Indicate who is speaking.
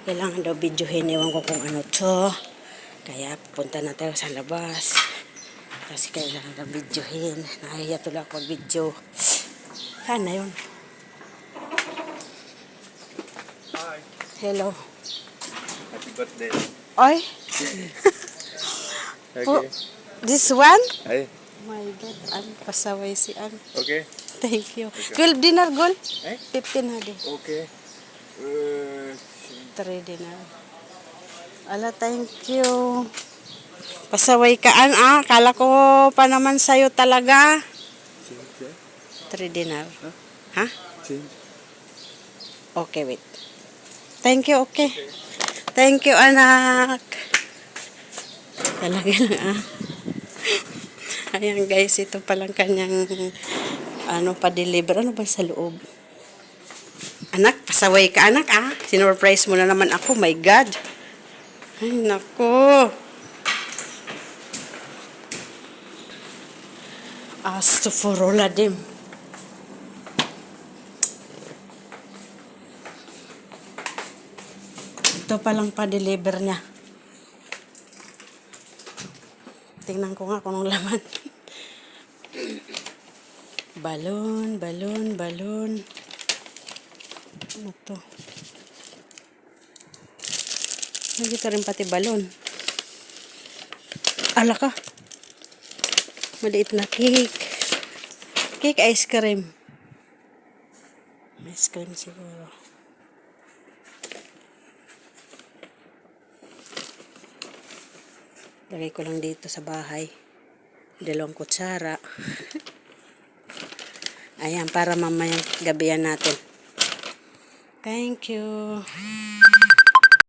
Speaker 1: Kailangan daw videohin. Ewan ko kung ano to. Kaya pupunta na tayo sa labas. Kasi kailangan daw videohin. Nahiya tuloy ako mag-video. Saan na yun?
Speaker 2: Hi.
Speaker 1: Hello.
Speaker 2: Happy birthday.
Speaker 1: Oy.
Speaker 2: Okay.
Speaker 1: This one?
Speaker 2: Ay.
Speaker 1: My God. Pasaway si An.
Speaker 2: Okay.
Speaker 1: Thank you.
Speaker 2: Okay.
Speaker 1: 12 dinar gold?
Speaker 2: Eh?
Speaker 1: 15 hadi.
Speaker 2: Okay.
Speaker 1: 3 dinar. Ala, thank you. Pasaway ka, An, ah. Kala ko pa naman sa'yo talaga. 3 dinar. Ha? Okay, wait. Thank you, okay. Thank you, anak. Talaga lang, ah. Ayan, guys. Ito palang kanyang pa-deliver. Ano ba sa loob? Anak, pasaway ka, anak, ah. Sinurprise mo na naman ako. My God. Ay, naku. Astaghfirullahaladzim. Ito palang pa-deliver niya. Tingnan ko nga kung anong laman. Balon, balon, balon. Ano to? Nagita rin pati balon. Ala ka. Maliit na cake. Cake ice cream. Ice cream siguro. Lagay ko lang dito sa bahay. 2 kutsara. Ayan, para mamayang gabihan natin. Thank you.